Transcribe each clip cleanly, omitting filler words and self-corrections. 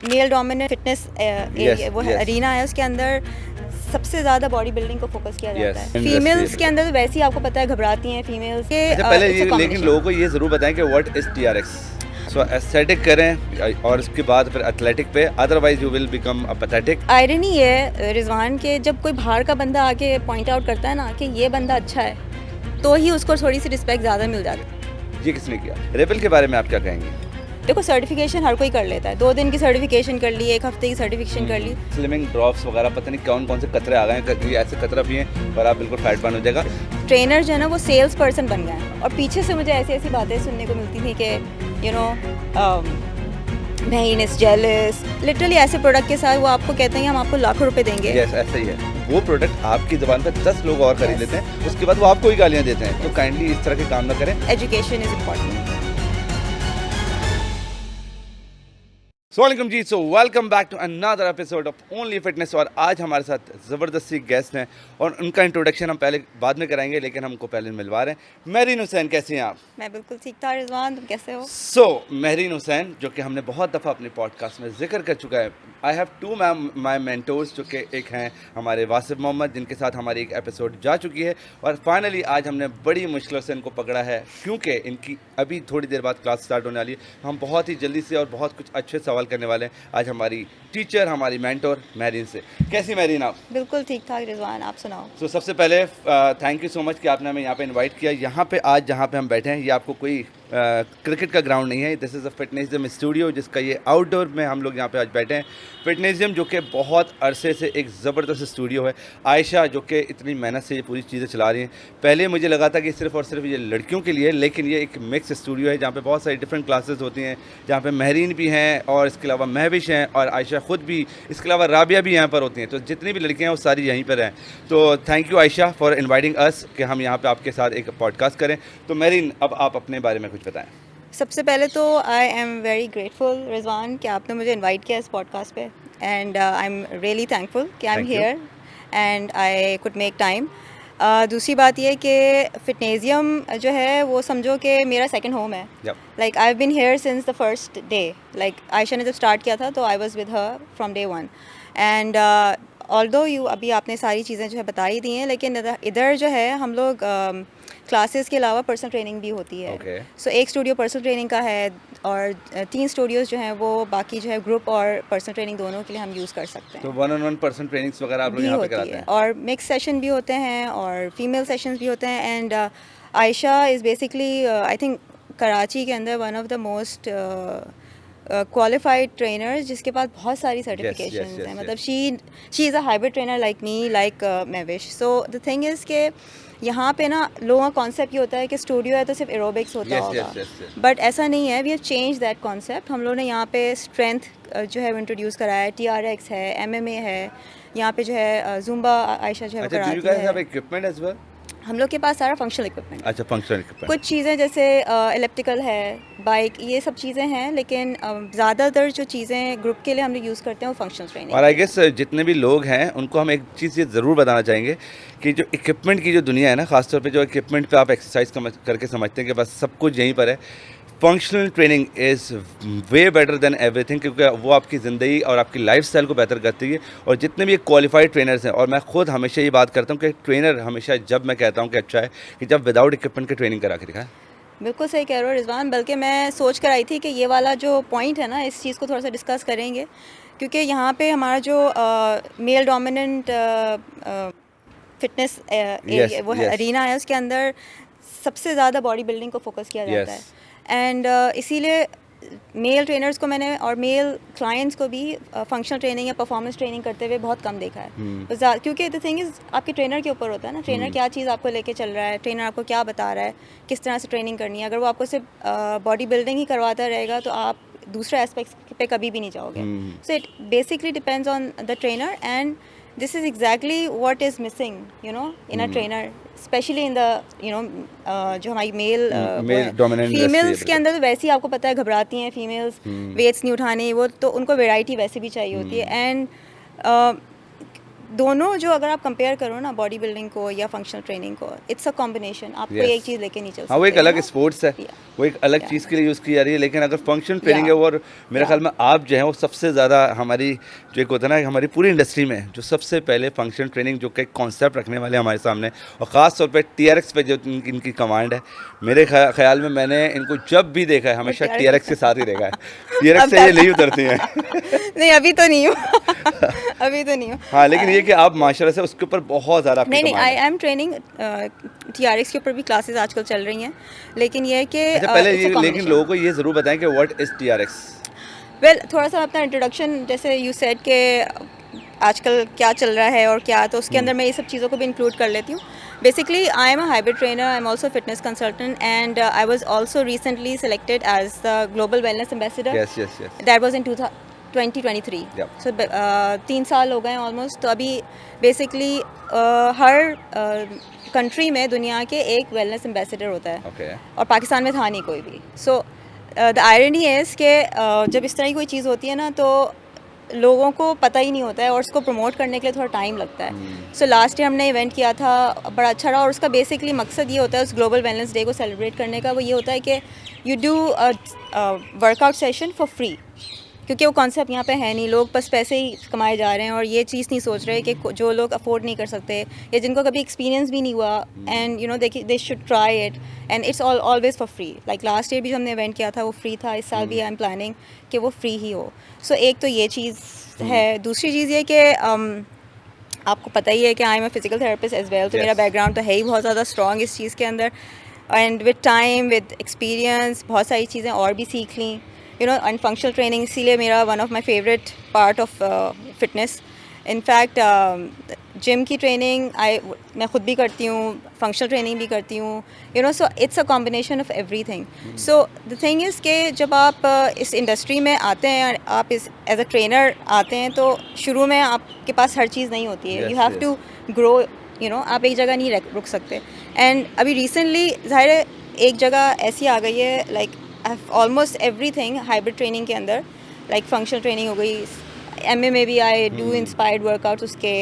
Male dominant fitness वो arena है, उसके अंदर सबसे ज़्यादा बॉडी बिल्डिंग को फोकस किया जाता है। फीमेल्स के अंदर तो वैसे ही आपको पता है घबराती हैं फीमेल्स के। अच्छा, पहले ये लेकिन लोगों को ये ज़रूर बताएं कि what is TRX। So aesthetic करें और उसके बाद फिर एथलेटिक पे, otherwise you will become pathetic. Irony है रिजवान के, जब कोई बाहर का बंदा आके पॉइंट आउट करता है ना कि ये बंदा अच्छा है, तो ही उसको थोड़ी सी रिस्पेक्ट ज़्यादा मिल जाती है। ये किसने किया? रेपल के बारे में आप क्या कहेंगे? देखो, सर्टिफिकेशन हर कोई कर लेता है। 2 दिन की सर्टिफिकेशन कर ली, 1 हफ्ते की सर्टिफिकेशन कर ली। स्लिमिंग ड्रॉप्स वगैरह पता नहीं कौन कौन से कतरे आ गए हैं, ऐसे कतरा पिए और आप बिल्कुल फैट बर्न हो जाएगा। ट्रेनर जो है ना वो सेल्स पर्सन बन गए हैं, और पीछे से मुझे ऐसी ऐसी बातें सुनने को मिलती थी कि you no main is jealous. Literally ऐसे प्रोडक्ट के साथ वो आपको कहते हैं कि हम आपको लाखों रुपए देंगे। यस, ऐसा ही है। वो प्रोडक्ट आपकी ज़बान पर 10 लोग और खरीद लेते हैं, उसके बाद वो आपको ही गालियाँ देते हैं। तो काइंडली इस तरह के काम ना करें। Education is important. अस्सलामुअलैकुम जी, so welcome back to another episode of only fitness. और आज हमारे साथ ज़बरदस्ती गेस्ट हैं और उनका इंट्रोडक्शन हम पहले बाद में कराएंगे, लेकिन हमको पहले मिलवा रहे हैं। महरीन हुसैन, कैसी हैं आप? मैं बिल्कुल ठीक था रिजवान, तुम कैसे हो? सो महरीन हुसैन, जो कि हमने बहुत दफ़ा अपने पॉडकास्ट में जिक्र कर चुका है। I have to my mentors, जो कि एक हैं हमारे वासिफ मोहम्मद, जिनके साथ हमारी एक एपिसोड जा चुकी है, और फाइनली आज हमने बड़ी मुश्किलों से इनको पकड़ा है, क्योंकि इनकी अभी थोड़ी देर बाद क्लास स्टार्ट होने वाली है। हम बहुत ही जल्दी से और बहुत कुछ अच्छे सवाल करने वाले हैं आज हमारी टीचर, हमारी मेंटोर महरीन से। कैसी महरीन आप? बिल्कुल ठीक ठाक रिजवान, आप सुनाओ। तो सबसे पहले थैंक यू सो मच कि आपने हमें यहाँ पे इनवाइट किया। यहाँ पे आज जहाँ पे हम बैठे हैं, ये आपको कोई क्रिकेट का ग्राउंड नहीं है। This is a fitness gym studio, जिसका ये आउटडोर में हम लोग यहाँ पे आज बैठे हैं। फिटनेस जिम जो कि बहुत अरसे से एक ज़बरदस्त स्टूडियो है। आयशा जो कि इतनी मेहनत से ये पूरी चीज़ें चला रही हैं। पहले मुझे लगा था कि सिर्फ़ और सिर्फ ये लड़कियों के लिए है, लेकिन ये एक मिक्स स्टूडियो है जहाँ पे बहुत सारी डिफरेंट क्लासेस होती हैं, जहाँ पे महरीन भी हैं और इसके अलावा महविश हैं और आयशा ख़ुद भी, इसके अलावा राबिया भी यहाँ पर होती हैं। तो जितनी भी लड़कियाँ हैं वो सारी यहीं पर हैं। तो thank you Ayesha for inviting अस कि हम यहाँ पर आपके साथ एक पॉडकास्ट करें। तो महरीन, अब आप अपने बारे में कुछ बताएँ। सबसे पहले तो I am very grateful Rizwan कि आपने मुझे इनवाइट किया इस पॉडकास्ट पे, and I am really thankful कि I am Thank you. Here and I could make time. दूसरी बात ये कि फिटनेजियम जो है वो समझो कि मेरा सेकंड होम है। Yep. Like I have been here since the first day. Like Ayesha ने जब स्टार्ट किया था तो I was with her from day 1, and although you अभी आपने सारी चीज़ें जो है बता ही दी हैं, लेकिन इधर जो है हम लोग क्लासेस के अलावा पर्सनल ट्रेनिंग भी होती है। Okay. सो एक स्टूडियो पर्सनल ट्रेनिंग का है और 3 स्टूडियोज़ जो हैं वो बाकी जो है ग्रुप और पर्सनल ट्रेनिंग दोनों के लिए हम यूज़ कर सकते हैं। तो 1-on-1 पर्सन ट्रेनिंग्स वगैरह आप लोग भी यहाँ पे होती कराते है हैं? और मिक्स सेशन भी होते हैं और फीमेल सेशंस भी होते हैं। And Ayesha is basically I think Karachi के अंदर one of the most qualified trainers जिसके पास बहुत सारी सर्टिफिकेशंस yes, हैं। yes. मतलब she is a hybrid trainer like me, like Mahwish. So the thing is के यहाँ पे ना लोगों का कॉन्सेप्ट ये होता है कि स्टूडियो है तो सिर्फ एरोबिक्स होता Yes, होगा, yes, yes, yes. बट ऐसा नहीं है। We have change that concept. हम लोगों ने यहाँ पे स्ट्रेंथ जो है वो इंट्रोड्यूस कराया है, TRX है, MMA है, यहाँ पे जो है जुम्बा आयशा जो है वो अच्छा, do you कराती guys have है। equipment as well? हम लोग के पास सारा फंक्शनल इक्विपमेंट। अच्छा, फंक्शनल इक्विपमेंट। कुछ चीज़ें जैसे इलेक्ट्रिकल है, बाइक, ये सब चीज़ें हैं, लेकिन ज़्यादातर जो चीज़ें ग्रुप के लिए हम लोग यूज़ करते हैं वो फंक्शनल ट्रेनिंग। और आई गेस जितने भी लोग हैं उनको हम एक चीज़ ये ज़रूर बताना चाहेंगे कि जो इक्विपमेंट की जो दुनिया है ना, खासतौर पे जो इक्विपमेंट पे आप एक्सरसाइज करके समझते हैं कि बस सब कुछ यहीं पर है, functional training is way better than everything, क्योंकि वो आपकी ज़िंदगी और आपकी लाइफस्टाइल को बेहतर करती है। और जितने भी क्वालिफाइड ट्रेनर्स हैं, और मैं खुद हमेशा ये बात करता हूँ कि ट्रेनर हमेशा, जब मैं कहता हूँ कि अच्छा है कि जब विदाउट इक्विपमेंट की ट्रेनिंग करा के दिखाए। बिल्कुल सही कह रहे हो रिजवान, बल्कि मैं सोच कर आई थी कि ये वाला जो पॉइंट है ना, इस चीज़ को थोड़ा सा डिस्कस करेंगे, क्योंकि यहाँ पे हमारा जो मेल डोमिनेंट फिटनेस वो yes. अरीना है, उसके अंदर सबसे ज़्यादा बॉडी बिल्डिंग को फोकस किया जाता Yes. है। एंड इसीलिए मेल ट्रेनर्स को मैंने और मेल क्लाइंट्स को भी फंक्शनल ट्रेनिंग या परफॉर्मेंस ट्रेनिंग करते हुए बहुत कम देखा है। क्योंकि द थिंग इज़ आपके ट्रेनर के ऊपर होता है ना, ट्रेनर क्या चीज़ आपको लेके चल रहा है, ट्रेनर आपको क्या बता रहा है, किस तरह से ट्रेनिंग करनी है। अगर वो आपको सिर्फ बॉडी बिल्डिंग ही करवाता रहेगा तो आप दूसरे एस्पेक्ट्स पे कभी भी नहीं जाओगे। So it basically depends on the trainer, and this is exactly what is missing, you know, in a trainer, especially in the, you know, जो हमारी मेल dominant फीमेल्स के अंदर तो वैसे ही आपको पता है घबराती हैं फीमेल्स, वेट्स नहीं उठाने, वो तो उनको वैरायटी वैसे भी चाहिए होती है। एंड दोनों जो अगर आप कंपेयर करो ना बॉडी बिल्डिंग को या फंक्शनल ट्रेनिंग को, इट्स अ कॉम्बिनेशन, आप कोई एक चीज़ लेके नहीं चल सकते। हाँ, वो एक अलग स्पोर्ट्स है, Yeah. वो एक अलग चीज़ के लिए यूज़ की जा रही है, लेकिन अगर फंक्शनल ट्रेनिंग है, और मेरे ख्याल में आप जो है वो सबसे ज़्यादा हमारी जो एक होता है ना हमारी पूरी इंडस्ट्री में जो सबसे पहले फंक्शनल ट्रेनिंग जो कि कॉन्सेप्ट रखने वाले हमारे सामने, और ख़ास तौर पे TRX पे जो इनकी कमांड है, मेरे ख्याल में मैंने इनको जब भी देखा है हमेशा TRX के साथ ही देखा है। TRX से ये नहीं उतरती हैं। नहीं अभी तो नहीं हूँ अभी तो नहीं हूँ। हाँ, लेकिन ये कि आप माशाल्लाह से उसके ऊपर बहुत ज़्यादा आपकी नहीं, कमांड आई है। एम ट्रेनिंग TRX के ऊपर भी क्लासेस आजकल चल रही हैं, लेकिन ये है कि अच्छा, पहले ये लेकिन लोगों को ये ज़रूर बताएं कि व्हाट इज़ TRX। वेल थोड़ा सा अपना इंट्रोडक्शन, जैसे यू सेड के आजकल क्या चल रहा है और क्या, तो उसके अंदर मैं ये सब चीज़ों को भी इंक्लूड कर लेती हूँ। Basically I am a hybrid trainer, I am also fitness consultant, and I was also recently selected as the global wellness ambassador. Yes yes yes. That was in 2023। Yep. So 3 साल हो गए almost. तो अभी basically हर country में दुनिया के एक wellness ambassador होता है, ओके। और पाकिस्तान में था नहीं कोई भी। सो द आयरनी इज़ कि जब इस तरह की कोई चीज़ होती है ना, तो लोगों को पता ही नहीं होता है और उसको प्रमोट करने के लिए थोड़ा टाइम लगता है। सो लास्ट ईयर हमने इवेंट किया था, बड़ा अच्छा रहा, और उसका बेसिकली मकसद ये होता है उस ग्लोबल वेलनेस डे को सेलिब्रेट करने का, वो ये होता है कि you do workout session for free, क्योंकि वो कॉन्सेप्ट यहाँ पे है नहीं। लोग बस पैसे ही कमाए जा रहे हैं और ये चीज़ नहीं सोच रहे कि जो लोग अफोर्ड नहीं कर सकते या जिनको कभी एक्सपीरियंस भी नहीं हुआ, and you know they should try it, and it's always for free. Like last year भी जो हमने इवेंट किया था वो फ्री था, इस साल भी आई एम प्लानिंग कि वो फ्री ही हो। सो एक तो ये चीज़ है। दूसरी चीज़ ये कि आपको पता ही है कि I am a physical therapist as well, तो मेरा बैकग्राउंड तो है ही बहुत ज़्यादा स्ट्रॉन्ग इस चीज़ के अंदर, and with time with experience बहुत सारी चीज़ें और भी सीख ली, you know, and functional training इसीलिए मेरा one of my favourite part of fitness. In fact gym की ट्रेनिंग मैं खुद भी करती हूँ, फंक्शनल ट्रेनिंग भी करती हूँ, you know, so it's a combination of everything. So the thing is कि जब आप इस इंडस्ट्री में आते हैं, आप इस एज अ ट्रेनर आते हैं, तो शुरू में आपके पास हर चीज़ नहीं होती है। You have to grow, you know, आप एक जगह नहीं रुक सकते। एंड अभी रिसेंटली ज़ाहिर है एक जगह ऐसी आ गई है, like almost everything hybrid training के अंदर, लाइक फंक्शनल ट्रेनिंग हो गई, MMA में भी आई डू इंस्पायर्ड वर्कआउट्स, उसके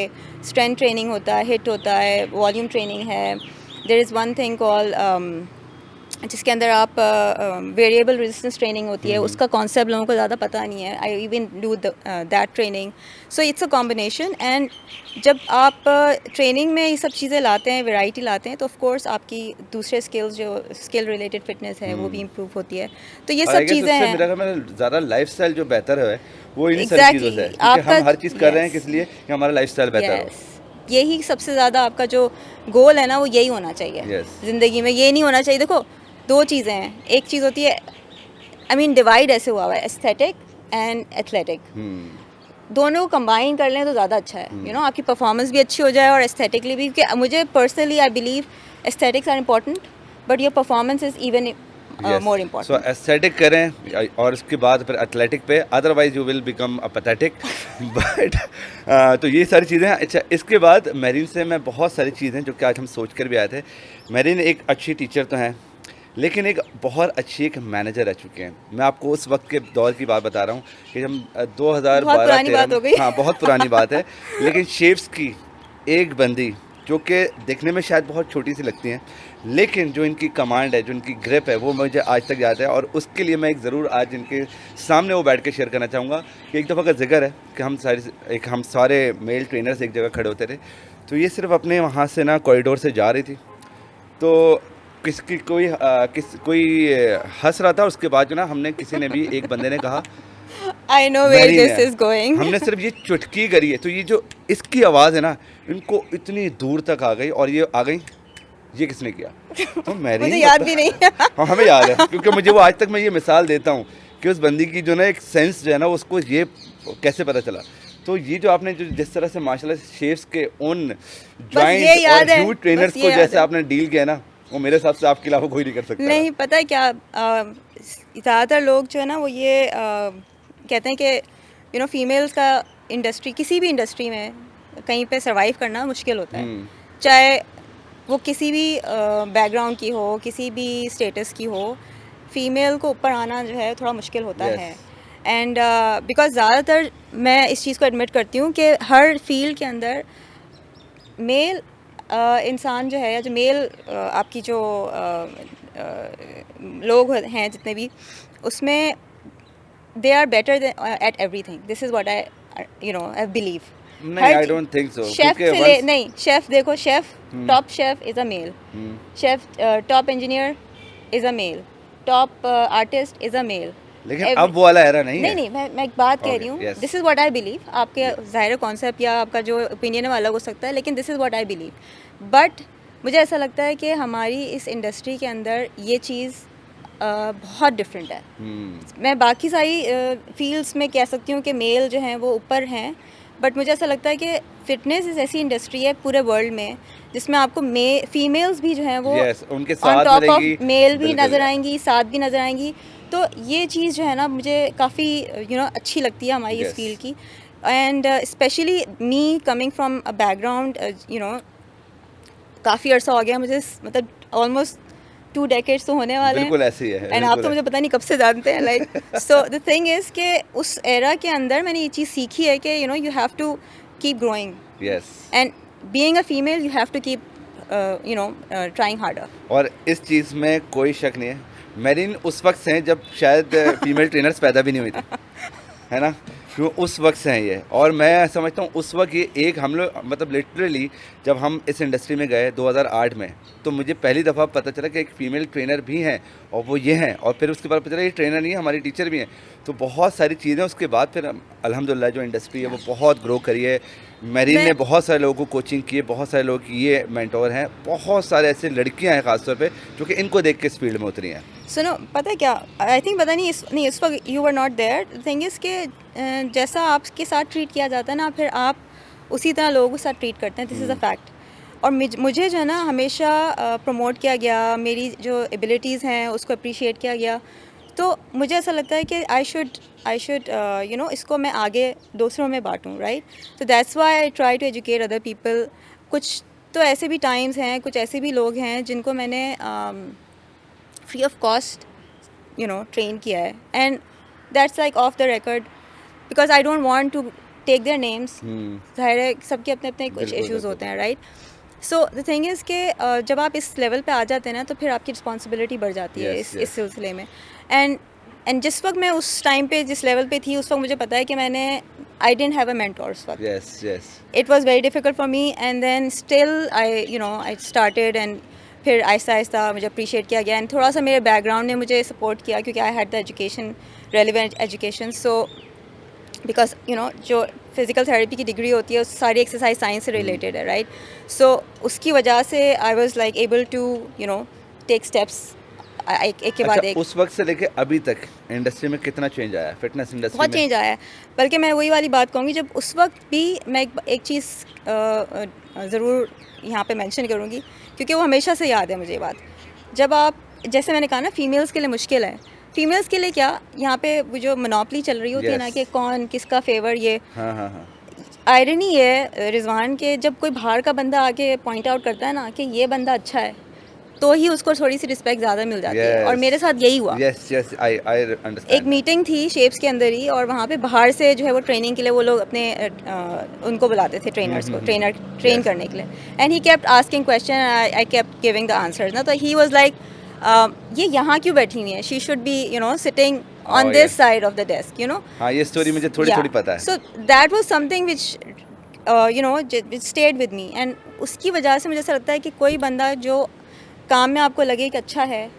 स्ट्रेंथ ट्रेनिंग होता है, हिट होता है, वॉल्यूम ट्रेनिंग है। There is one thing call जिसके अंदर आप वेरिएबल रेजिस्टेंस ट्रेनिंग होती है, उसका कॉन्सेप्ट लोगों को ज़्यादा पता नहीं है। I even do that training. So it's a combination, and जब आप ट्रेनिंग में ये सब चीज़ें लाते हैं, वैरायटी लाते हैं, तो ऑफ कोर्स आपकी दूसरे स्किल्स, जो स्किल रिलेटेड फिटनेस है, वो भी इम्प्रूव होती है। तो ये सब चीज़ें हैं। मेरा ख्याल में ज़्यादा लाइफस्टाइल जो बेहतर है वो इन्हीं सारी चीज़ों से है, क्योंकि हम हर चीज़ कर रहे हैं किस लिए कि हमारा लाइफस्टाइल बेहतर हो। यही सबसे ज़्यादा आपका जो गोल है ना, वो यही होना चाहिए ज़िंदगी में। ये नहीं होना चाहिए, देखो दो चीज़ें हैं, एक चीज़ होती है, आई मीन डिवाइड ऐसे हुआ है, एस्थेटिक एंड एथलेटिक, दोनों को कंबाइन कर लें तो ज़्यादा अच्छा है। यू नो, आपकी परफॉर्मेंस भी अच्छी हो जाए और एस्थेटिकली भी, क्योंकि मुझे personally I believe aesthetics are important, but your performance is even more important. So aesthetic करें और उसके बाद फिर एथलेटिक पे, otherwise you will become a pathetic. But तो ये सारी चीज़ें हैं। अच्छा, इसके बाद मेरीन से मैं बहुत सारी चीज़ें जो कि आज हम सोच कर भी आए थे। मेरीन एक अच्छी टीचर तो हैं, लेकिन एक बहुत अच्छी एक मैनेजर रह चुके हैं। मैं आपको उस वक्त के दौर की बात बता रहा हूँ कि हम 2012-13, हाँ बहुत पुरानी बात है, लेकिन शेफ्स की एक बंदी जो कि देखने में शायद बहुत छोटी सी लगती हैं, लेकिन जो इनकी कमांड है, जो इनकी ग्रिप है, वो मुझे आज तक याद है। और उसके लिए मैं एक ज़रूर आज इनके सामने वो बैठ के शेयर करना चाहूँगा कि एक दफ़ा का जिक्र है कि हम सारे मेल ट्रेनर्स एक जगह खड़े होते थे, तो ये सिर्फ अपने वहाँ से ना कॉरिडोर से जा रही थी, तो कोई हंस रहा था। उसके बाद जो ना हमने किसी ने भी, एक बंदे ने कहा, I know where this is going। हमने सिर्फ ये चुटकी करी है, तो ये जो इसकी आवाज़ है ना, इनको इतनी दूर तक आ गई, और ये आ गई, ये किसने किया? तो मुझे याद भी नहीं है। हाँ, हमें याद है, क्योंकि मुझे वो आज तक मैं ये मिसाल देता हूँ कि उस बंदी की जो ना एक सेंस जो है ना, उसको ये कैसे पता चला। तो ये जो आपने जो जिस तरह से माशाल्लाह शेफ्स के उन जॉइंट और ह्यूज ट्रेनर्स को जैसे आपने डील किया ना, वो मेरे हिसाब से आपके अलावा कोई नहीं कर सकता। नहीं, पता है क्या, ज़्यादातर लोग जो है ना, वो ये कहते हैं कि यू नो, फीमेल्स का इंडस्ट्री, किसी भी इंडस्ट्री में कहीं पे सरवाइव करना मुश्किल होता है, चाहे वो किसी भी बैकग्राउंड की हो, किसी भी स्टेटस की हो, फीमेल को ऊपर आना जो है थोड़ा मुश्किल होता है। एंड बिकॉज ज़्यादातर मैं इस चीज़ को एडमिट करती हूँ कि हर फील्ड के अंदर मेल इंसान जो है या जो मेल आपकी जो लोग हैं जितने भी उसमें they are better at everything. This is what I believe. नहीं, I don't think so. Chef से ले नहीं, शेफ देखो, chef top chef is a male, chef top engineer is a male, top artist is a male. लेकिन अब वो वाला era नहीं है. नहीं, मैं एक बात कह रही हूँ. This is what I believe. आपके ज़ाहिर कॉन्सेप्ट या आपका जो ओपिनियन है वो अलग हो सकता है, लेकिन this is what I believe. But मुझे ऐसा लगता है कि हमारी इस इंडस्ट्री के अंदर ये चीज़ बहुत डिफरेंट है. मैं बाकी सारी फील्ड्स में कह सकती हूँ कि मेल जो हैं वो ऊपर हैं, बट मुझे ऐसा लगता है कि फिटनेस इस ऐसी इंडस्ट्री है पूरे वर्ल्ड में जिसमें आपको फीमेल्स भी जो हैं वो उनके ऑन साथ टॉप ऑफ मिलेंगी, मेल भी बिल्कुल. नज़र आएंगी, साथ भी नज़र आएंगी. तो ये चीज़ जो है ना मुझे काफ़ी अच्छी लगती है हमारी इस फील्ड की. And specially me coming from a background काफ़ी अर्सा हो गया मुझे, मतलब ऑलमोस्ट 2 decades तो होने वाले हैं. बिल्कुल ऐसे ही है. एंड आप तो मुझे पता नहीं कब से जानते हैं. Like so the thing is कि उस एरा के अंदर मैंने ये चीज़ सीखी है कि you have to keep growing. Yes. And being a female you have to keep trying harder. और इस चीज़ में कोई शक नहीं है. मेरिन उस वक्त से हैं जब शायद फीमेल ट्रेनर्स पैदा भी नहीं हुई थी, है ना. क्यों उस वक्त से हैं ये. और मैं समझता हूँ उस वक्त ये एक हम लोग मतलब लिटरली जब हम इस इंडस्ट्री में गए 2008 में, तो मुझे पहली दफ़ा पता चला कि एक फ़ीमेल ट्रेनर भी हैं और वो ये हैं. और फिर उसके बाद पता चला ये ट्रेनर नहीं है, हमारी टीचर भी हैं. तो बहुत सारी चीज़ें उसके बाद फिर अल्हम्दुलिल्लाह जो इंडस्ट्री है वो बहुत ग्रो करी है. मेरीन ने बहुत सारे लोगों को कोचिंग की है, बहुत सारे लोग ये मेंटोर हैं, बहुत सारे ऐसे लड़कियां हैं ख़ासतौर पे जो कि इनको देख के इस फील्ड में उतरी हैं. सुनो, पता है क्या, आई थिंक पता नहीं इस वक्त you were not there. Thing is के जैसा आपके साथ ट्रीट किया जाता है ना, फिर आप उसी तरह लोगों के साथ ट्रीट करते हैं. This is a fact. और मुझे जो है ना हमेशा प्रमोट किया गया, मेरी जो एबिलिटीज़ हैं उसको अप्रिशिएट किया गया. तो मुझे ऐसा लगता है कि आई शुड इसको मैं आगे दूसरों में बांटूँ, राइट. तो that's why I try to educate other people. कुछ तो ऐसे भी टाइम्स हैं, कुछ ऐसे भी लोग हैं जिनको मैंने फ्री ऑफ कॉस्ट ट्रेन किया है. And that's like off the record because I don't want to take their names. जाहिर है सबके अपने अपने कुछ इश्यूज़ होते हैं, right. So the thing is कि जब आप इस लेवल पे आ जाते हैं ना तो फिर आपकी रिस्पॉन्सिबिलिटी बढ़ जाती है इस सिलसिले में. एंड जिस वक्त मैं उस टाइम पे जिस लेवल पे थी उस वक्त मुझे पता है कि मैंने I didn't have a mentor उस वक्त. It was very difficult for me. And then still I started. And फिर आहिस्ता आहिस्ता मुझे अप्रिशिएट किया गया. एंड थोड़ा सा मेरे बैकग्राउंड ने मुझे सपोर्ट किया क्योंकि I had the education, relevant education. So because जो फिज़िकल थेरेपी की डिग्री होती है उस सारी एक्सरसाइज साइंस से रिलेटेड है, राइट. सो उसकी वजह से I was like able to take steps एक के बाद एक. उस वक्त से लेके अभी तक इंडस्ट्री में कितना चेंज आया है, फिटनेस इंडस्ट्री बहुत में? चेंज आया है. बल्कि मैं वही वाली बात कहूँगी, जब उस वक्त भी मैं एक चीज़ ज़रूर यहाँ पे मेंशन करूँगी क्योंकि वो हमेशा से याद है मुझे ये बात. जब आप, जैसे मैंने कहा ना, फीमेल्स के लिए मुश्किल है. फीमेल्स के लिए क्या, यहाँ पे वो जो मोनोपली चल रही होती है ना कि कौन किसका फेवर, ये आयरनी है रिजवान के, जब कोई बाहर का बंदा आके पॉइंट आउट करता है ना कि ये बंदा अच्छा है तो ही उसको थोड़ी सी रिस्पेक्ट ज़्यादा मिल जाती है. और मेरे साथ यही हुआ. I understand. एक मीटिंग थी शेप्स के अंदर ही और वहाँ पे बाहर से जो है वो ट्रेनिंग के लिए वो लोग अपने उनको बुलाते थे, ट्रेनर्स को, ट्रेन करने के लिए. And he kept asking question, I kept giving the answers ना. तो ही वाज लाइक ये यहाँ क्यों बैठी हुई है, she should be sitting on this side of the desk. हाँ, ये स्टोरी मुझे थोड़ी पता है. So that was something which stayed with me. And उसकी वजह से मुझे ऐसा लगता है कि कोई बंदा जो काम में आपको लगे कि अच्छा है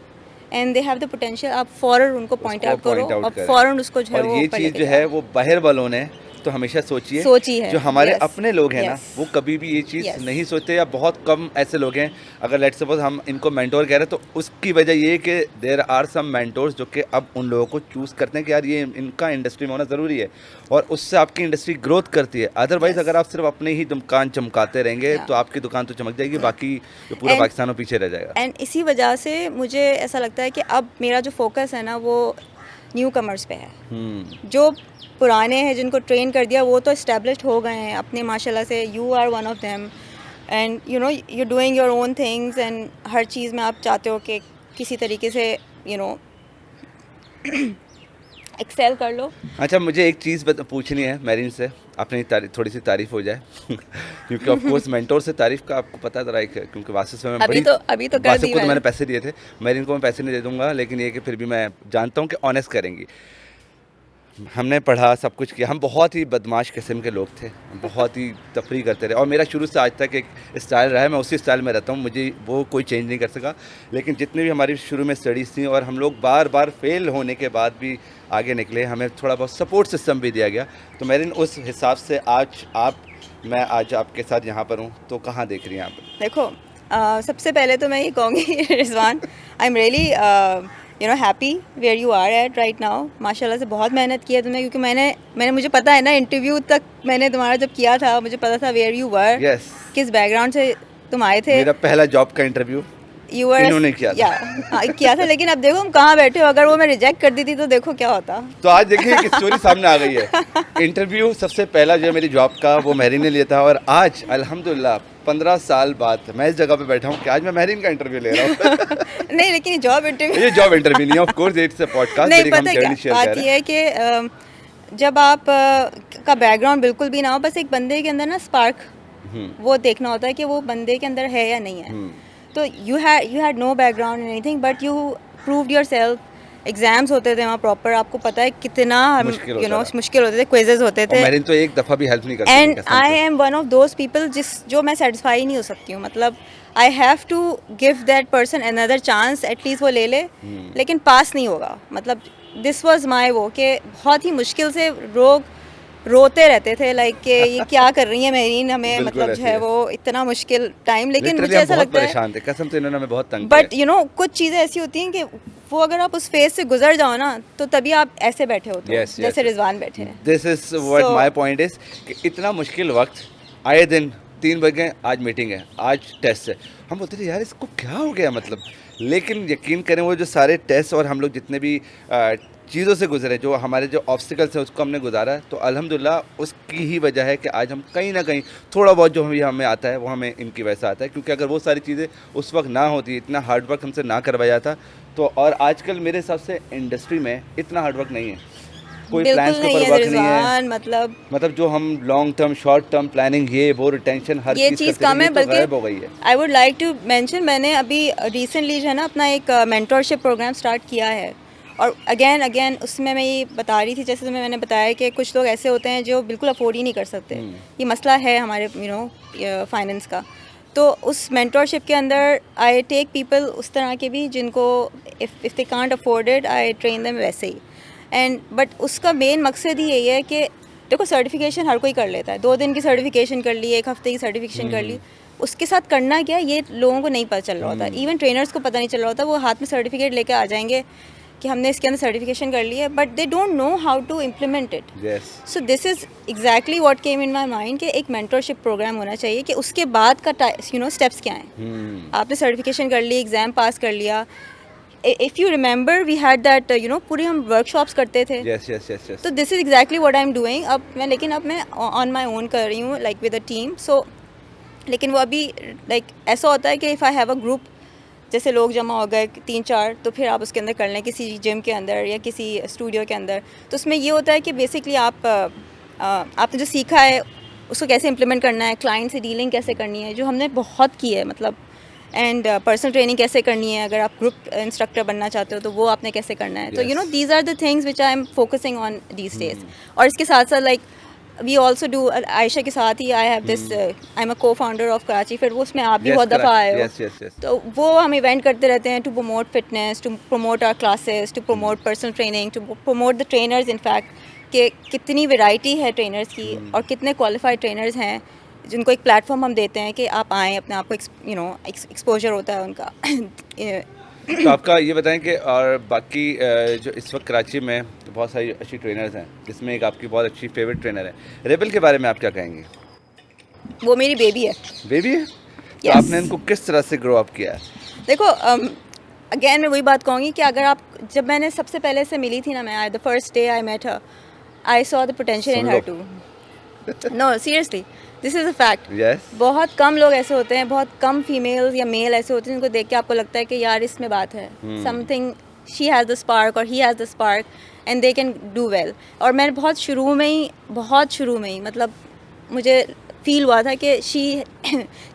and they have the potential, आप फ़ौरन उनको पॉइंट आउट करो और फ़ौरन उसको जो है वो ये चीज़ जो है वो बाहर वालों ने तो हमेशा सोची है. जो हमारे अपने लोग हैं ना वो कभी भी ये चीज़ नहीं सोचते, या बहुत कम ऐसे लोग हैं. अगर लेट्स सपोज हम इनको मेंटोर कह रहे हैं तो उसकी वजह ये है कि देयर आर सम मेंटोर्स जो कि अब उन लोगों को चूज़ करते हैं कि यार ये इनका इंडस्ट्री में होना ज़रूरी है और उससे आपकी इंडस्ट्री ग्रोथ करती है. अदरवाइज़ अगर आप सिर्फ अपने ही दुकान चमकाते रहेंगे तो आपकी दुकान तो चमक जाएगी, बाकी जो पूरा पाकिस्तान पीछे रह जाएगा. एंड इसी वजह से मुझे ऐसा लगता है कि अब मेरा जो फोकस है ना वो न्यू कमर्स पे है. जो पुराने हैं जिनको ट्रेन कर दिया वो तो इस्टेब्लिश्ड हो गए हैं अपने माशाल्लाह से. You are one of them and you doing your own things. And हर चीज़ में आप चाहते हो कि किसी तरीके से एक्सेल कर लो। अच्छा, मुझे एक चीज़ पूछनी है मेरिन से, अपनी थोड़ी सी तारीफ हो जाए क्योंकि ऑफ कोर्स मेंटोर से तारीफ का आपको पता था राइट, क्योंकि वासिफ से मैं अभी तो कर वासिफ दी को तो मैंने मैंने। पैसे दिए थे, मेरिन को मैं पैसे नहीं दे दूंगा, लेकिन ये कि फिर भी मैं जानता हूँ कि ऑनेस्ट करेंगी। हमने पढ़ा, सब कुछ किया, हम बहुत ही बदमाश किस्म के लोग थे, हम बहुत ही तफरी करते रहे, और मेरा शुरू से आज तक एक स्टाइल रहा है, मैं उसी स्टाइल में रहता हूँ, मुझे वो कोई चेंज नहीं कर सका। लेकिन जितनी भी हमारी शुरू में स्टडीज़ थी और हम लोग बार बार फेल होने के बाद भी आगे निकले, हमें थोड़ा बहुत सपोर्ट सिस्टम भी दिया गया। तो मेरिन, उस हिसाब से आज मैं आज आपके साथ यहाँ पर हूँ, तो कहाँ देख रही हैं आप? देखो, सबसे पहले तो मैं ये कहूँगी Rizwan, I am really happy where you are at right now. माशाल्लाह से बहुत मेहनत की है तुमने, क्योंकि मैंने मुझे पता है ना, इंटरव्यू तक मैंने तुम्हारा जब किया था मुझे पता था वेयर यू वर, यस, किस बैकग्राउंड से तुम आए थे। मेरा पहला जॉब का इंटरव्यू इन्होंने किया था। किया था, लेकिन अब देखो हम कहाँ बैठे हो, अगर वो मैं रिजेक्ट कर दी थी तो देखो क्या होता। तो आज देखिए कि स्टोरी सामने आ गई है। इंटरव्यू सबसे पहला जो मेरी जॉब का, वो मेहरीन ने लिया था, और आज अल्हम्दुलिल्लाह 15 साल बाद मैं इस जगह पे बैठा हूँ कि आज मैं मेहरीन का इंटरव्यू ले रहा हूँ। नहीं, लेकिन ये जॉब इंटरव्यू ये जॉब इंटरव्यू नहीं है, of course it's a podcast. नहीं, पता है क्या बात ये है कि जब आप का बैकग्राउंड बिल्कुल भी ना हो, बस एक बंदे के अंदर ना स्पार्क, वो देखना होता है कि वो बंदे के अंदर है या नहीं है। तो you had no background in anything, but you proved yourself. Exams होते थे वहाँ प्रॉपर, आपको पता है कितना मुश्किल होते थे, क्विजेज होते थे। मेरिन तो एक दफ़ा भी हेल्प नहीं करती। And I am one of those people जो मैं सेटिस्फाई नहीं हो सकती हूँ, मतलब I have to give that person another chance, at least वो ले ले, लेकिन पास नहीं होगा। मतलब दिस वॉज माई वो कि बहुत ही मुश्किल से रोते रहते थे, लाइक कि ये क्या कर रही है मेरीन, हमें मतलब जो है वो इतना मुश्किल टाइम। लेकिन मुझे ऐसा लगता है, कसम से इन्होंने हमें बहुत तंग बट कुछ चीज़ें ऐसी होती हैं कि वो अगर आप उस फेज से गुजर जाओ ना, तो तभी आप ऐसे बैठे होते हो जैसे रिजवान बैठे हैं। This is what my point is, कि इतना मुश्किल वक्त, आए दिन 3 बजे आज मीटिंग है, आज टेस्ट है, हम बोलते थे यार इसको क्या हो गया मतलब। लेकिन यकीन करें, वो जो सारे टेस्ट और हम लोग जितने भी चीज़ों से गुजरे, जो हमारे जो ऑब्स्टिकल्स हैं उसको हमने गुजारा, तो अल्हम्दुलिल्लाह उसकी ही वजह है कि आज हम कहीं ना कहीं थोड़ा बहुत जो हमें आता है वो हमें इनकी वजह से आता है। क्योंकि अगर वो सारी चीज़ें उस वक्त ना होती, इतना हार्ड वर्क हमसे ना करवाया जाता, तो और आजकल मेरे हिसाब से इंडस्ट्री में इतना हार्ड वर्क नहीं है, कोई प्लान्स के ऊपर वर्क नहीं है। मतलब जो हम long term, short term planning, ये वो रिटेंशन, हर चीज़ कम है, बल्कि गायब हो गई है। I would like to mention, मैंने अभी रिसेंटली जो है ना अपना एक मेंटरशिप प्रोग्राम स्टार्ट किया है, और अगेन उसमें मैं ये बता रही थी, जैसे तुम्हें मैंने बताया कि कुछ लोग ऐसे होते हैं जो बिल्कुल अफोर्ड ही नहीं कर सकते। ये मसला है हमारे फाइनेंस का। तो उस मेंटरशिप के अंदर आई टेक पीपल उस तरह के भी जिनको if they can't afford it, I train them वैसे ही। एंड बट उसका मेन मकसद ही यही है कि देखो, सर्टिफिकेशन हर कोई कर लेता है, 2 दिन की सर्टिफिकेशन कर ली, 1 हफ्ते की सर्टिफिकेशन कर ली, उसके साथ करना क्या ये लोगों को नहीं पता चल रहा होता। इवन ट्रेनर्स को पता नहीं चल रहा होता, वो हाथ में सर्टिफिकेट लेके आ जाएंगे कि हमने इसके अंदर सर्टिफिकेशन कर ली है, but they don't know how to implement it. So this is exactly what came in my mind कि एक मेंटरशिप प्रोग्राम होना चाहिए कि उसके बाद का स्टेप्स क्या हैं। आपने सर्टिफिकेशन कर ली, एग्ज़ाम पास कर लिया, if you remember we had that पूरी हम वर्कशॉप्स करते थे। So this is exactly what I am doing. अब मैं ऑन माई ओन कर रही हूँ, like with a team. So लेकिन वो अभी लाइक ऐसा होता है कि if I have a group, जैसे लोग जमा हो गए 3-4, तो फिर आप उसके अंदर कर लें, किसी जिम के अंदर या किसी स्टूडियो के अंदर। तो उसमें ये होता है कि बेसिकली आपने जो सीखा है उसको कैसे इम्प्लीमेंट करना है, क्लाइंट से डीलिंग कैसे करनी है, जो हमने बहुत की है मतलब, एंड पर्सनल ट्रेनिंग कैसे करनी है, अगर आप ग्रुप इंस्ट्रक्टर बनना चाहते हो तो वो आपने कैसे करना है। तो these are the things which I am focusing on these days. और इसके साथ साथ like we also do, Ayesha के साथ ही I have this, I am a co founder of Karachi, फिर वो उसमें आप भी बहुत दफ़ा आए हो। तो वो हम इवेंट करते रहते हैं to promote fitness, to promote our classes, to promote personal training, to promote the trainers. In fact कि कितनी वैरायटी है ट्रेनर्स की और कितने क्वालिफाइड ट्रेनर्स हैं जिनको एक प्लेटफॉर्म हम देते हैं कि आप आएँ, अपने आप को एक्सपोजर होता है उनका। तो आपका ये बताएं कि और बाकी जो इस वक्त कराची में बहुत सारी अच्छी ट्रेनर्स हैं, जिसमें एक आपकी बहुत अच्छी फेवरेट ट्रेनर है, रेबल के बारे में आप क्या कहेंगे? वो मेरी बेबी है। बेबी है? तो आपने इनको किस तरह से ग्रो अप किया है? देखो, अगेन मैं वही बात कहूँगी कि अगर आप, जब मैंने सबसे पहले से मिली थी ना, मैं the first day I met her, I saw the potential in her too. No seriously, this is a fact. बहुत कम लोग ऐसे होते हैं, बहुत कम फीमेल्स या मेल ऐसे होते हैं जिनको देख के आपको लगता है कि यार इसमें बात है, something, she has the spark और he has the spark. And they can do well. और मैंने बहुत शुरू में ही मतलब मुझे फील हुआ था कि she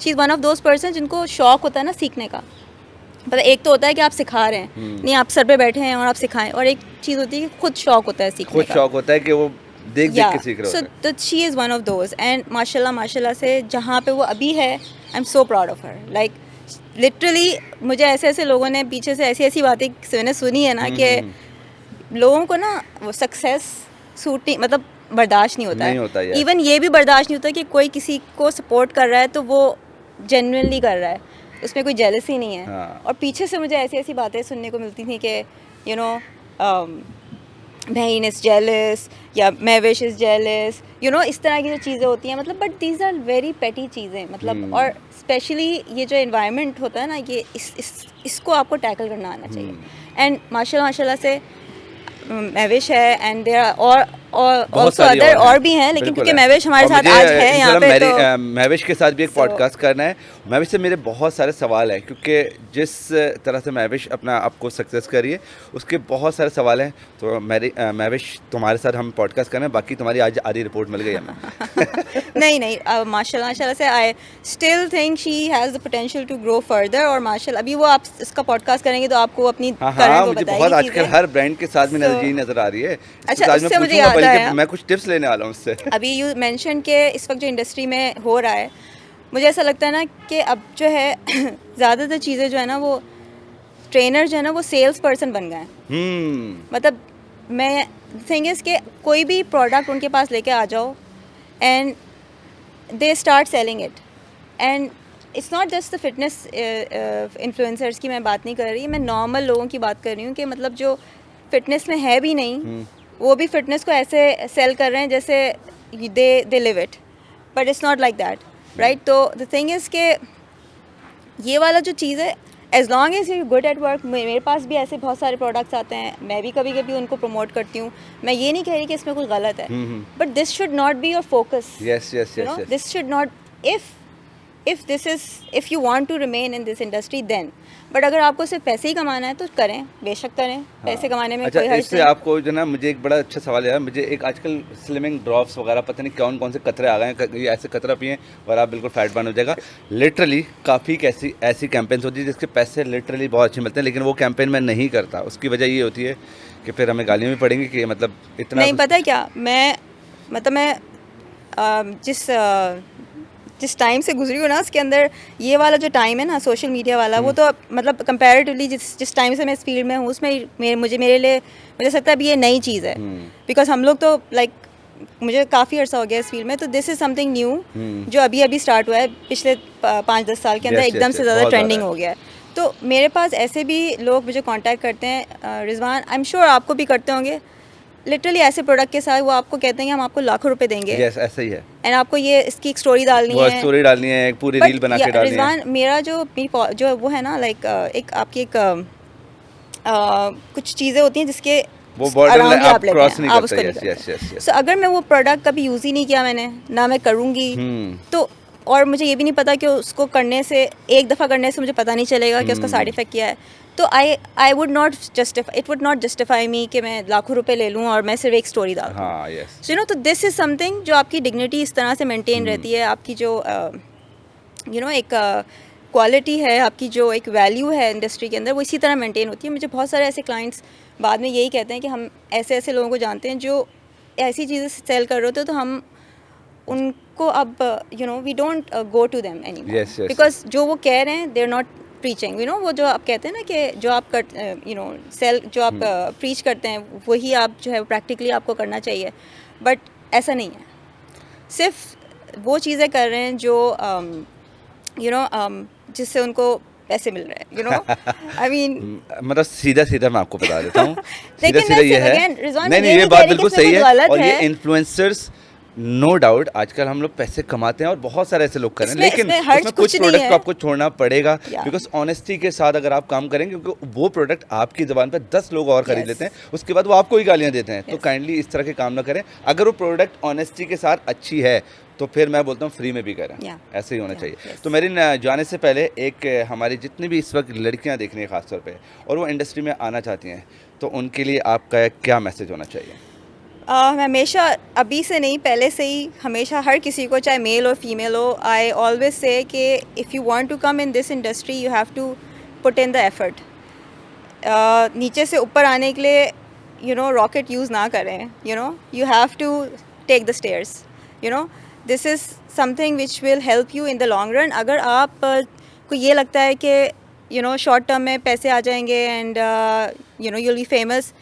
is one of those person जिनको शौक होता है ना सीखने का। मतलब एक तो होता है कि आप सिखा रहे हैं, नहीं आप सर पे बैठे हैं और आप सिखाएं, और एक चीज़ होती है कि खुद शौक होता है सीखने खुद का। शौक होता है कि वो देख के सीख रहे होते हैं। तो she is one of those, and माशाल्लाह से जहाँ पे वो अभी है, I am so proud of her. Like literally मुझे ऐसे लोगों ने पीछे से ऐसी बातें मैंने सुनी है ना कि लोगों को ना वो सक्सेस सूट नहीं, मतलब बर्दाश्त नहीं होता है। इवन ये भी बर्दाश्त नहीं होता कि कोई किसी को सपोर्ट कर रहा है तो वो जेन्युइनली कर रहा है, उसमें कोई जेलसी नहीं है। और पीछे से मुझे ऐसी बातें सुनने को मिलती थी कि यू नो बहन इज़ जेलस या Mahvish is jealous, you know इस तरह की जो चीज़ें होती हैं, मतलब बट दीज आर वेरी पेटी चीज़ें, मतलब और स्पेशली ये जो एनवायरनमेंट होता है ना, ये इसको आपको टैकल करना आना चाहिए। एंड माशाल्लाह से महविश है, एंड देयर और बहुत सारी अदर और भी हैं, लेकिन क्योंकि महविश हमारे साथ आज है यहाँ पे, तो महविश के साथ भी एक पॉडकास्ट करना है। महविश से मेरे बहुत सारे सवाल हैं, क्योंकि जिस तरह से महविश अपना आपको सक्सेस कर रही है उसके बहुत सारे सवाल हैं। तो महविश तुम्हारे साथ हम पॉडकास्ट करना है, बाकी तुम्हारी आज आधी रिपोर्ट मिल गई हमें। नहीं माशाल्लाह से I still think she has the potential to grow further. और माशाल्लाह अभी वो आप इसका पॉडकास्ट करेंगे तो आपको अपनी करंट मुझे बहुत आजकल हर ब्रांड के साथ में नजर आ रही है। अच्छा, उससे मुझे याद आया, मैं कुछ टिप्स लेने वाला हूँ उससे। अभी यू मेंशन के इस वक्त जो इंडस्ट्री में हो रहा है, मुझे ऐसा लगता है ना कि अब जो है ज़्यादातर चीज़ें जो है ना, वो ट्रेनर जो है ना वो सेल्स पर्सन बन गए हैं। मतलब मैं थिंग इज़ कि कोई भी प्रोडक्ट उनके पास लेके आ जाओ and they start selling it. And it's not just the fitness influencers की मैं बात नहीं कर रही, मैं नॉर्मल लोगों की बात कर रही हूँ कि मतलब जो फिटनेस में है भी नहीं, वो भी फिटनेस को ऐसे सेल कर रहे हैं जैसे they live it, but it's not like that, right. तो द थिंग इज़ के ये वाला जो चीज़ है, as long as you good at work, मेरे पास भी ऐसे बहुत सारे प्रोडक्ट्स आते हैं, मैं भी कभी कभी उनको प्रमोट करती हूँ। मैं ये नहीं कह रही कि इसमें कुछ गलत है, but this should not be your focus. This should not, if you want to remain in this industry then, but अगर आपको सिर्फ पैसे ही कमाना है तो करें, बेशक करें। पैसे कमाने में कोई हर्ज इससे आपको जो ना, मुझे एक बड़ा अच्छा सवाल है, मुझे एक आजकल स्लिमिंग ड्रॉप्स वगैरह पता नहीं कौन से कतरे आ गए हैं, ये ऐसे कतरा पिए और आप बिल्कुल फैट बर्न हो जाएगा। लिटरली काफ़ी ऐसी कैंपेन्स होती है जिसके पैसे लिटरली बहुत अच्छे मिलते हैं, लेकिन वो कैंपेन मैं नहीं करता। उसकी वजह ये होती है कि फिर हमें गालियाँ भी पड़ेंगी कि मतलब इतना नहीं। पता है क्या, मैं जिस टाइम से गुजरी हूँ ना, उसके अंदर ये वाला जो टाइम है ना सोशल मीडिया वाला, वो तो मतलब कंपैरेटिवली जिस टाइम से मैं इस फील्ड में हूँ उसमें मेरे लिए मुझे लगता है अभी ये नई चीज़ है। बिकॉज हम लोग तो लाइक मुझे काफ़ी अर्सा हो गया इस फील्ड में, तो दिस इज़ समथिंग न्यू जो अभी स्टार्ट हुआ है पिछले 5-10 साल के अंदर, एकदम से ज़्यादा ट्रेंडिंग हो गया है। तो मेरे पास ऐसे भी लोग मुझे कॉन्टैक्ट करते हैं, रिजवान आई एम श्योर आपको भी करते होंगे, लिटरली ऐसे प्रोडक्ट के साथ वो आपको कहते हैं कि हम आपको लाखों रुपए देंगे। यस, ऐसा ही है। एंड आपको ये इसकी एक स्टोरी डालनी है, एक पूरी रील बना के डालनी है। रिजवान मेरा जो वो है ना, लाइक एक आपकी एक कुछ चीज़ें होती हैं जिसके वो बॉर्डर आप क्रॉस नहीं करते। यस। सो अगर मैं वो प्रोडक्ट कभी यूज़ ही नहीं किया मैंने, ना मैं करूँगी, तो और मुझे ये भी नहीं पता कि उसको करने से, एक दफ़ा करने से मुझे पता नहीं चलेगा कि उसका साइड इफ़ेक्ट क्या है, तो I would not justify, it would not justify me कि मैं लाखों रुपए ले लूँ और मैं सिर्फ एक स्टोरी डाल दूँ। सो यू नो, तो दिस इज़ समथिंग जो आपकी डिग्निटी इस तरह से मेंटेन रहती है, आपकी जो यू नो एक क्वालिटी है, आपकी जो एक वैल्यू है इंडस्ट्री के अंदर, वो इसी तरह मेंटेन होती है। मुझे बहुत सारे ऐसे क्लाइंट्स बाद में यही कहते हैं कि हम ऐसे लोगों को जानते हैं जो ऐसी चीज़ें सेल कर रहे होते हैं, तो हम उनको अब you know we don't go to them anymore, because जो वो कह रहे हैं they are not preaching, you know, वो जो आप कहते हैं ना कि जो आप यू नो सेल जो आप प्रीच करते हैं वही आप जो है प्रैक्टिकली आपको करना चाहिए, बट ऐसा नहीं है। सिर्फ वो चीज़ें कर रहे हैं जो यू नो जिससे उनको पैसे मिल रहे हैं, यू नो आई मीन मतलब सीधा मैं आपको बता देता हूँ। लेकिन सीधा ये है, नहीं ये बात बिल्कुल सही है। और ये इन्फ्लुएंसर्स नो डाउट आजकल हम लोग पैसे कमाते हैं और बहुत सारे ऐसे लोग कर रहे हैं, इसमें- लेकिन इसमें हर्ज उसमें कुछ कुछ नहीं प्रोडक्ट है। को आपको छोड़ना पड़ेगा, Yeah. बिकॉज ऑनेस्टी के साथ अगर आप काम करेंगे, क्योंकि वो प्रोडक्ट आपकी ज़बान पर 10 लोग और खरीद Yes. लेते हैं, उसके बाद वो आपको ही गालियाँ देते हैं। तो Yes. काइंडली इस तरह के काम ना करें। अगर वो प्रोडक्ट ऑनेस्टी के साथ अच्छी है तो फिर मैं बोलता हूँ फ्री में भी करें। Yeah. ऐसे ही होना Yeah. चाहिए। Yes. तो मेरी जाने से पहले एक हमारी जितनी भी इस वक्त लड़कियाँ देख रही हैं खासतौर पे, और वो इंडस्ट्री में आना चाहती हैं, तो उनके लिए आपका क्या मैसेज होना चाहिए? मैं हमेशा, अभी से नहीं, पहले से ही हमेशा हर किसी को, चाहे मेल और फीमेल हो, आई ऑलवेज से कि if you want to come in this industry you have to put in the effort. नीचे से ऊपर आने के लिए रॉकेट यूज़ ना करें, you have to take the stairs, this is something which will help you in the long run. अगर आप को ये लगता है कि शॉर्ट टर्म में पैसे आ जाएंगे and you will be famous,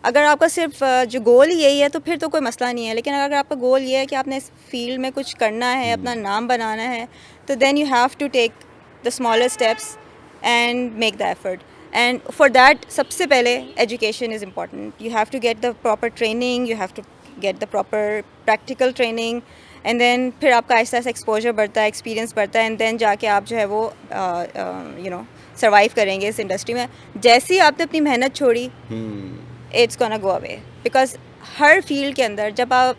अगर आपका सिर्फ जो गोल ही यही है तो फिर तो कोई मसला नहीं है। लेकिन अगर आपका गोल ये है कि आपने इस फील्ड में कुछ करना है, अपना नाम बनाना है, तो then you have to take the smaller steps and make the effort. And for that सबसे पहले education is important. You have to get the proper training, you have to get the proper practical training, and then फिर आपका Aahista Aahista exposure बढ़ता है, experience बढ़ता है, and then जाके आप जो है वो सर्वाइव करेंगे इस इंडस्ट्री में। जैसे ही आपने अपनी मेहनत छोड़ी, it's gonna go away, because her field के अंदर जब आप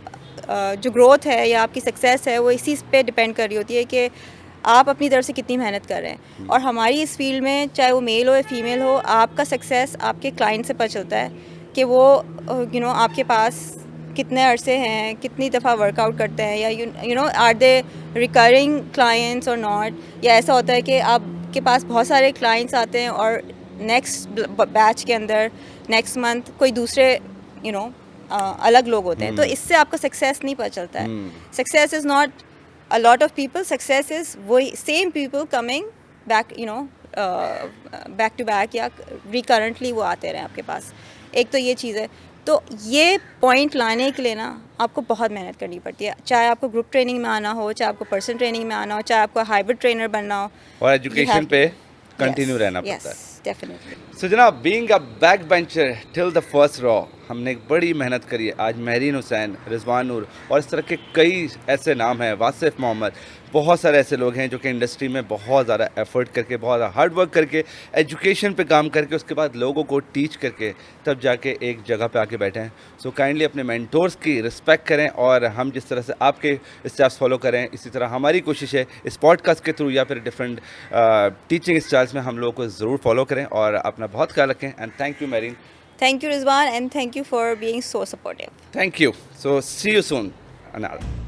जो ग्रोथ है या आपकी सक्सेस है वो इसी पे डिपेंड कर रही होती है कि आप अपनी तरफ से कितनी मेहनत कर रहे हैं। और हमारी इस फील्ड में चाहे वो मेल हो या फीमेल हो, आपका सक्सेस आपके क्लाइंट से पता चलता है कि वो आपके पास कितने अरसे हैं, कितनी दफ़ा वर्कआउट करते हैं, या आर दे रिकरिंग क्लाइंट्स और नॉट, या ऐसा होता है कि आपके पास बहुत सारे क्लाइंट्स आते हैं और नेक्स्ट बैच के अंदर नेक्स्ट मंथ कोई दूसरे अलग लोग होते हैं। तो इससे आपका सक्सेस नहीं पता चलता है। Success is not a lot of people, success is वही same people coming back, back to back, या रिकरेंटली वो आते रहे आपके पास। एक तो ये चीज़ है। तो ये पॉइंट लाने के लिए ना आपको बहुत मेहनत करनी पड़ती है, चाहे आपको ग्रुप ट्रेनिंग में आना हो, चाहे आपको पर्सनल ट्रेनिंग में आना हो, चाहे आपको हाइब्रिड ट्रेनर बनना हो, और एजुकेशन पे कंटिन्यू रहना पड़ता है। डेफिनेटली। सो जनाब, being a back bencher till the first row, हमने एक बड़ी मेहनत करी है। आज महरीन हुसैन, रिजवान नूर और इस तरह के कई ऐसे नाम हैं, वासिफ मोहम्मद, बहुत सारे ऐसे लोग हैं जो कि इंडस्ट्री में बहुत ज़्यादा एफर्ट करके, बहुत ज़्यादा हार्ड वर्क करके, एजुकेशन पे काम करके, उसके बाद लोगों को टीच करके तब जाके एक जगह पे आके बैठे हैं। सो काइंडली अपने मेंटोर्स की रिस्पेक्ट करें, और हम जिस तरह से आपके स्टेप्स फॉलो करें, इसी तरह हमारी कोशिश है इस पॉडकास्ट के थ्रू या फिर डिफरेंट टीचिंग स्टाइल्स में हम लोगों को ज़रूर फॉलो करें। और अपना बहुत ख्याल रखें, and thank you marine. Thank you, Rizwan, and thank you for being so supportive. Thank you. So see you soon, Anal.